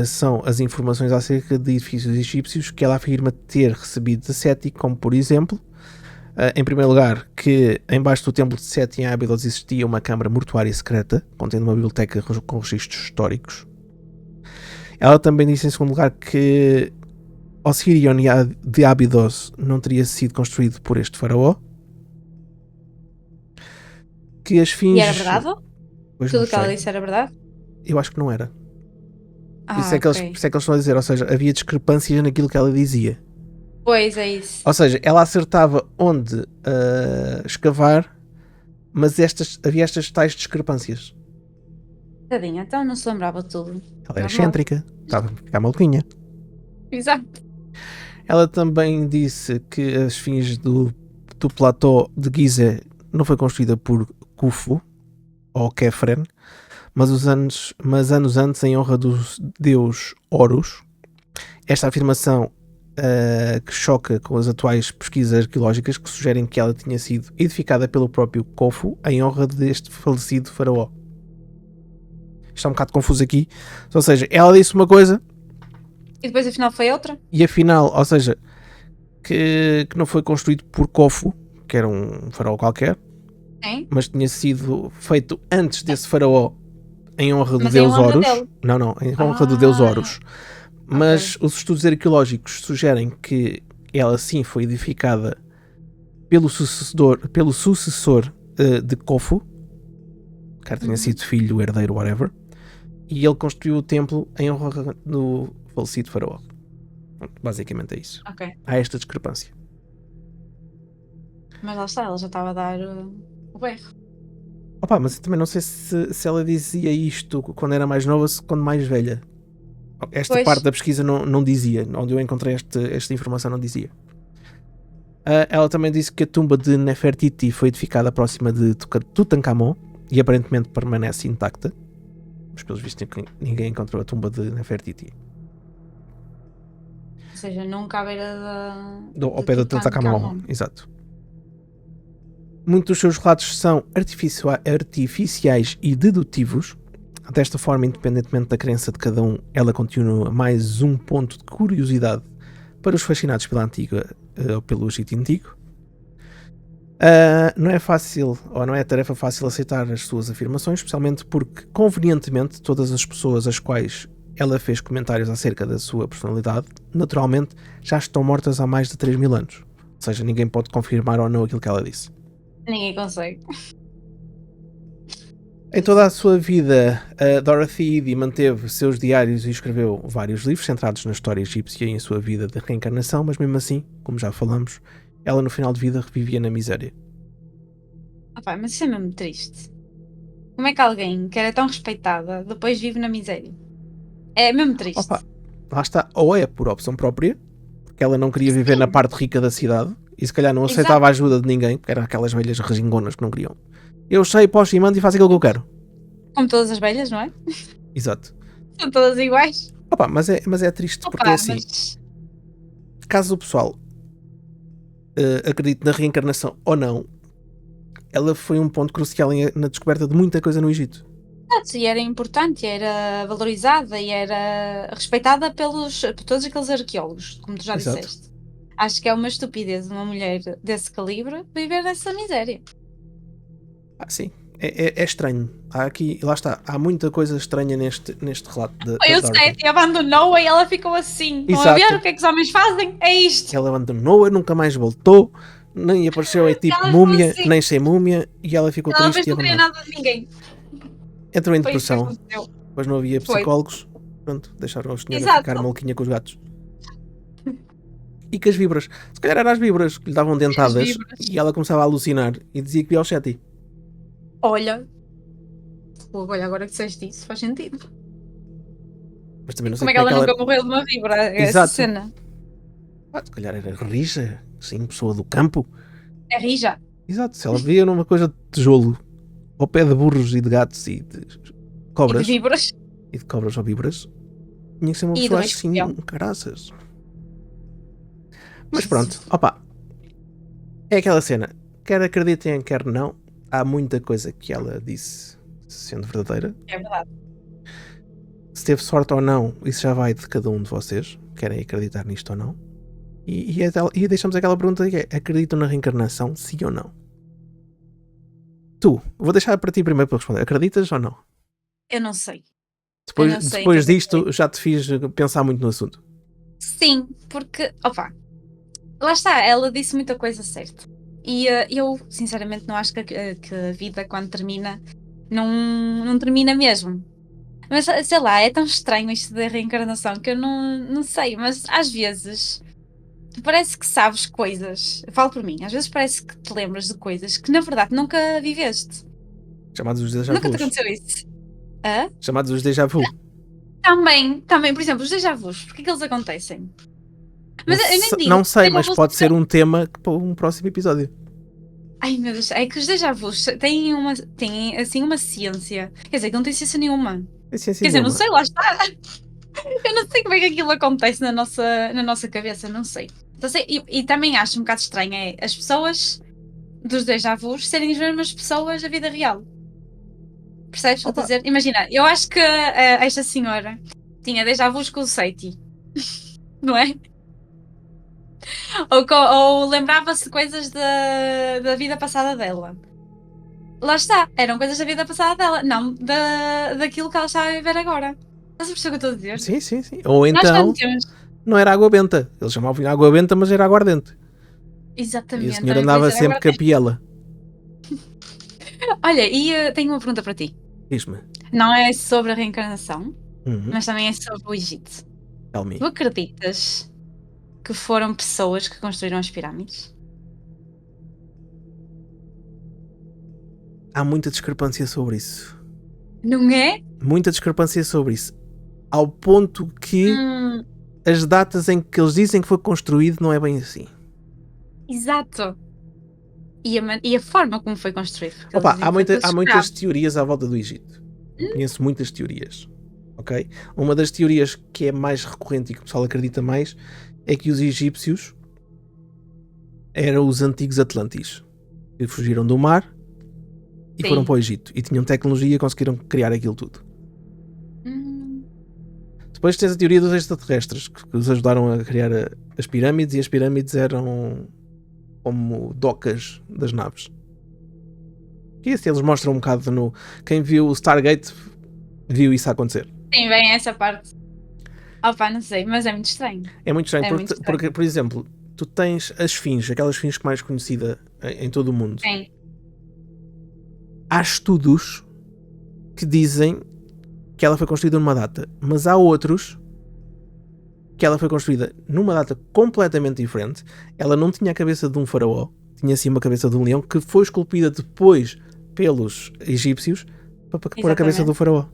são as informações acerca de edifícios egípcios que ela afirma ter recebido de Seti, como por exemplo, em primeiro lugar, que embaixo do templo de Seti em Abydos existia uma câmara mortuária secreta, contendo uma biblioteca com registros históricos. Ela também disse em segundo lugar que Osirion de Abydos não teria sido construído por este faraó. Que as fins... E era verdade? Tudo o que ela disse era verdade? Eu acho que não era. Isso é que okay. eles estão a dizer, ou seja, havia discrepâncias naquilo que ela dizia. Pois, é isso. Ou seja, ela acertava onde escavar, mas havia estas tais discrepâncias. Tadinha, então não se lembrava de tudo. Ela era excêntrica, estava a ficar maluquinha. Exato. Ela também disse que as fins do platô de Gizeh não foi construída por Khufu ou Khephren, mas anos antes em honra do deus Horus. Esta afirmação que choca com as atuais pesquisas arqueológicas que sugerem que ela tinha sido edificada pelo próprio Khufu em honra deste falecido faraó. Está um bocado confuso aqui. Ou seja, ela disse uma coisa e depois afinal foi outra? E afinal, ou seja, que não foi construído por Khufu, que era um faraó qualquer, mas tinha sido feito antes desse faraó em honra do deus Horus. Não, em honra do deus Horus. Mas os estudos arqueológicos sugerem que ela sim foi edificada pelo sucessor de Khufu, que tinha sido filho, herdeiro, whatever, e ele construiu o templo em honra do falecido faraó. Basicamente é isso. Há esta discrepância. Mas lá está, ela já estava a dar o berro. Opa, mas eu também não sei se ela dizia isto quando era mais nova ou quando mais velha. Esta parte da pesquisa não dizia. Onde eu encontrei esta informação não dizia. Ela também disse que a tumba de Nefertiti foi edificada próxima de Tutankhamon e aparentemente permanece intacta. Mas pelos vistos ninguém encontrou a tumba de Nefertiti. Ou seja, nunca à beira ao pé do Tutankhamon. Exato. Muitos dos seus relatos são artificiais e dedutivos. Desta forma, independentemente da crença de cada um, ela continua mais um ponto de curiosidade para os fascinados pela antiga ou pelo Egito Antigo. Não é fácil, ou não é tarefa fácil aceitar as suas afirmações, especialmente porque, convenientemente, todas as pessoas às quais ela fez comentários acerca da sua personalidade, naturalmente, já estão mortas há mais de 3.000 anos. Ou seja, ninguém pode confirmar ou não aquilo que ela disse. Ninguém consegue. Em toda a sua vida, a Dorothy Eady manteve seus diários e escreveu vários livros centrados na história egípcia e em sua vida de reencarnação, mas mesmo assim, como já falamos, ela no final de vida revivia na miséria. Mas isso é mesmo triste. Como é que alguém que era tão respeitada depois vive na miséria? É mesmo triste. Lá está. Ou é por opção própria, porque ela não queria viver na parte rica da cidade e se calhar não aceitava a ajuda de ninguém, porque eram aquelas velhas regingonas que não queriam. Eu sei, posso e mando e faço aquilo que eu quero. Como todas as velhas, não é? Exato. São todas iguais. Mas é triste porque é assim. Caso o pessoal acredite na reencarnação ou não, ela foi um ponto crucial na descoberta de muita coisa no Egito. E era importante, era valorizada e era respeitada por todos aqueles arqueólogos, como tu já Exato. disseste. Acho que é uma estupidez uma mulher desse calibre viver nessa miséria. Sim. É estranho. Há aqui, lá está, há muita coisa estranha neste relato da Eu Dorothy. sei, e abandonou-a e ela ficou assim. Estão a Exato. ver o que é que os homens fazem? É isto. Ela abandonou-a, nunca mais voltou, nem apareceu em tipo Ela múmia, ficou assim. nem sem múmia, e ela ficou Ela triste depois e não queria abandonada. nada de ninguém. Entrou em Foi isso que depressão, aconteceu. depois não havia Foi. psicólogos, pronto, deixaram a senhora Exato. ficar maluquinha com os gatos. E com as vibras. Se calhar eram as vibras que lhe davam dentadas vibras. e ela começava a alucinar e dizia que via o Shetty. Olha, agora que disseste isso, faz sentido. Mas também não sei Como é que ela ela... nunca morreu de uma vibra? Essa Exato. cena. Se calhar era rija, sim, pessoa do campo. É rija. Exato, se ela via numa coisa de tijolo ao pé de burros e de gatos e de cobras. E de vibras. E de cobras ou vibras, tinha que ser uma E pessoa do assim, escorpião. caraças. Mas pronto, opa, é aquela cena, quer acreditem, quer não, há muita coisa que ela disse sendo verdadeira. É verdade. Se teve sorte ou não, isso já vai de cada um de vocês, querem acreditar nisto ou não. E deixamos aquela pergunta que é, acreditam na reencarnação, sim ou não? Tu, vou deixar para ti primeiro para responder, acreditas ou não? Eu não sei. Depois disto, já te fiz pensar muito no assunto. Sim, porque, opa, lá está, ela disse muita coisa certa. E eu, sinceramente, não acho que a vida, quando termina, não termina mesmo. Mas, sei lá, é tão estranho isto da reencarnação que eu não sei, mas às vezes tu parece que sabes coisas. Eu falo por mim, às vezes parece que te lembras de coisas que na verdade nunca viveste. Chamados os déjà Nunca te vus. aconteceu isso? Hã? Chamados os déjà vu. Também, por exemplo, os déjà vus, porquê que eles acontecem? Mas eu nem digo. Não sei, déjà mas vus pode ser um tema para um próximo episódio. Ai meu Deus, é que os déjà vus têm assim uma ciência. Quer dizer, que não tem ciência nenhuma. É ciência Quer dizer, não nenhuma. sei, lá está. Eu não sei como é que aquilo acontece na nossa cabeça, não sei. Então, e também acho um bocado estranho as pessoas dos déjà vus serem as mesmas pessoas da vida real. Percebes o que eu estou a dizer? Imagina, eu acho que esta senhora tinha déjà vus com o Seiti. Não é? Ou lembrava-se de coisas da vida passada dela. Lá está, eram coisas da vida passada dela, não daquilo que ela está a viver agora. Estás a perceber o que eu estou a dizer? Sim. Ou então, não era água benta. Eles chamavam água benta, mas era aguardente. Exatamente. E a senhora andava sempre com a piela. Olha, e tenho uma pergunta para ti. Diz-me. Não é sobre a reencarnação, mas também é sobre o Egito. Tell me. Tu acreditas que foram pessoas que construíram as pirâmides? Há muita discrepância sobre isso. Não é? Muita discrepância sobre isso. Ao ponto que as datas em que eles dizem que foi construído não é bem assim. Exato. E a forma como foi construído. Opa, há muitas teorias à volta do Egito. Eu conheço muitas teorias. Ok? Uma das teorias que é mais recorrente e que o pessoal acredita mais é que os egípcios eram os antigos Atlantes. Que fugiram do mar e foram para o Egito. E tinham tecnologia e conseguiram criar aquilo tudo. Depois tens a teoria dos extraterrestres, que os ajudaram a criar as pirâmides, e as pirâmides eram como docas das naves. E assim eles mostram um bocado no... Quem viu o Stargate viu isso a acontecer. Sim, bem essa parte. Opa, não sei, mas é muito estranho. É muito estranho, porque, por exemplo, tu tens a Esfinge, aquela Esfinge mais conhecida em todo o mundo. Sim. Há estudos que dizem que ela foi construída numa data, mas há outros que ela foi construída numa data completamente diferente. Ela não tinha a cabeça de um faraó, tinha sim uma cabeça de um leão, que foi esculpida depois pelos egípcios para pôr a cabeça do faraó.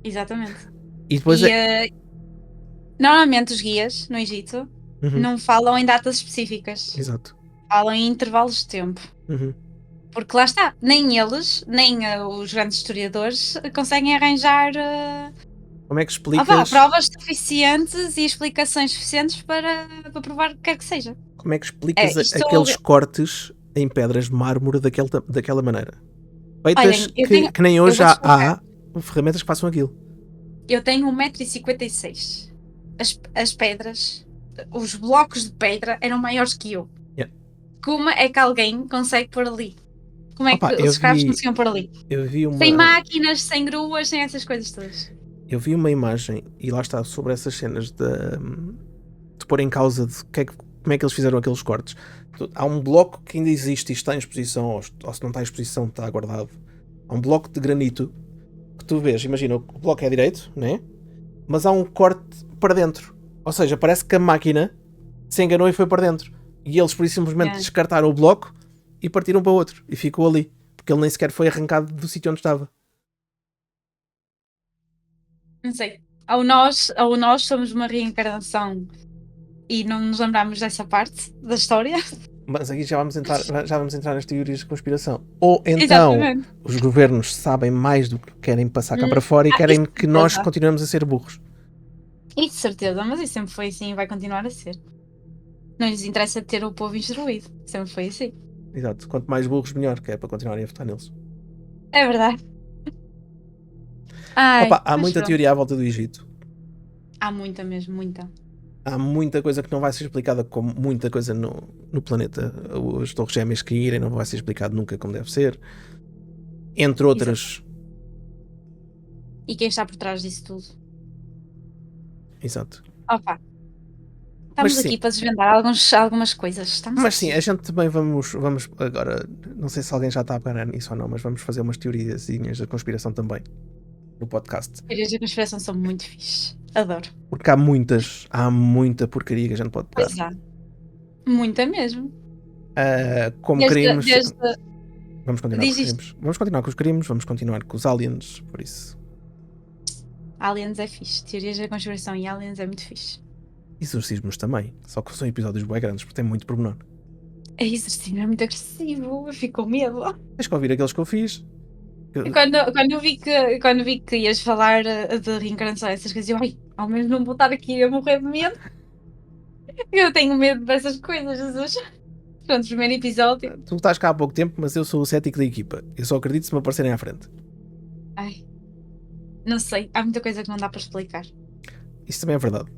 Exatamente. E depois normalmente os guias no Egito não falam em datas específicas. Exato. Falam em intervalos de tempo. Porque lá está, nem eles, nem os grandes historiadores conseguem arranjar como é que explicas provas suficientes e explicações suficientes para provar o que quer que seja. Como é que explicas aqueles cortes em pedras de mármore daquela maneira. Feitas Olhem, que nem hoje eu vou-te há ferramentas que façam aquilo. Eu tenho 1,56 m. As pedras, os blocos de pedra eram maiores que eu. Yeah. Como é que alguém consegue pôr ali? Como é Opa, que os escravos conseguiam pôr ali? Eu vi Sem máquinas, sem gruas, sem essas coisas todas. Eu vi uma imagem, e lá está, sobre essas cenas de pôr em causa de como é que eles fizeram aqueles cortes. Há um bloco que ainda existe e está em exposição, ou se não está em exposição, está guardado. Há um bloco de granito que tu vês, imagina, o bloco é direito, né? Mas há um corte para dentro. Ou seja, parece que a máquina se enganou e foi para dentro. E eles por isso simplesmente descartaram o bloco e partiram para outro. E ficou ali. Porque ele nem sequer foi arrancado do sítio onde estava. Não sei. Ou nós somos uma reencarnação e não nos lembramos dessa parte da história. Mas aqui já vamos entrar nas teorias de conspiração. Ou então Exatamente. os governos sabem mais do que querem passar cá para fora e querem que nós continuemos a ser burros. Isso, certeza, mas isso sempre foi assim e vai continuar a ser. Não lhes interessa ter o povo instruído. Sempre foi assim. Exato. Quanto mais burros, melhor, que é para continuarem a votar neles. É verdade. Opa, há muita teoria à volta do Egito. Há muita mesmo, muita. Há muita coisa que não vai ser explicada como muita coisa no planeta. As torres gêmeas caírem não vai ser explicado nunca como deve ser. Entre outras. Exato. E quem está por trás disso tudo? Exato. Opa. Estamos aqui para desvendar algumas coisas. Mas sim, a gente também vamos agora, não sei se alguém já está a pegar nisso ou não, mas vamos fazer umas teoriazinhas da conspiração também no podcast. Teorias da conspiração são muito fixe. Adoro. Porque há muita porcaria que a gente pode pegar. Pois há. Muita mesmo. Como crimes. Vamos continuar com os crimes. Vamos continuar com os crimes, vamos continuar com os aliens, por isso. Aliens é fixe. Teorias da conspiração e aliens é muito fixe. Exorcismos também, só que são episódios bem grandes porque tem muito pormenor. Exorcismo é muito agressivo, eu fico com medo. Tens que ouvir aqueles que eu fiz. Quando vi que ias falar de reencarnação, essas coisas, ao menos não vou estar aqui a morrer de medo. Eu tenho medo dessas coisas, Jesus. Pronto, primeiro episódio. Tu estás cá há pouco tempo, mas eu sou o cético da equipa. Eu só acredito se me aparecerem à frente. Ai, não sei, há muita coisa que não dá para explicar. Isso também é verdade.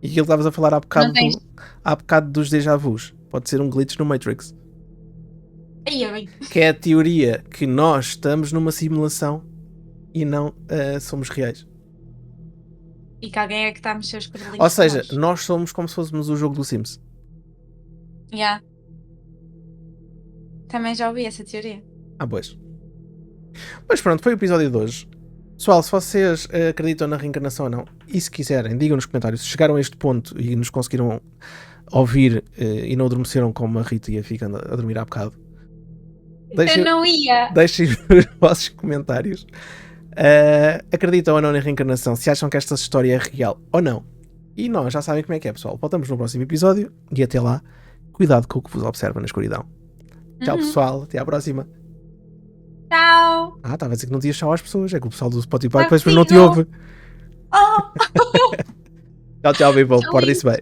E aquilo que estavas a falar há bocado dos déjà vus. Pode ser um glitch no Matrix. Que é a teoria que nós estamos numa simulação e não somos reais. E que alguém é que está a mexer os quadrinhos. Ou seja, nós somos como se fôssemos o jogo do Sims. Yeah. Também já ouvi essa teoria. Pois. Mas pronto, foi o episódio de hoje. Pessoal, se vocês acreditam na reencarnação ou não, e se quiserem, digam nos comentários se chegaram a este ponto e nos conseguiram ouvir e não adormeceram como a Rita ia ficando a dormir há bocado. Eu não ia. Deixem os vossos comentários. Acreditam ou não na reencarnação? Se acham que esta história é real ou não? E nós já sabem como é que é, pessoal. Voltamos no próximo episódio e até lá, cuidado com o que vos observa na escuridão. Tchau, pessoal. Até à próxima. Tchau. Estava a dizer que não dias tchau às pessoas. É que o pessoal do Spotify depois não te ouve. Oh. Tchau, people. Portem-se bem.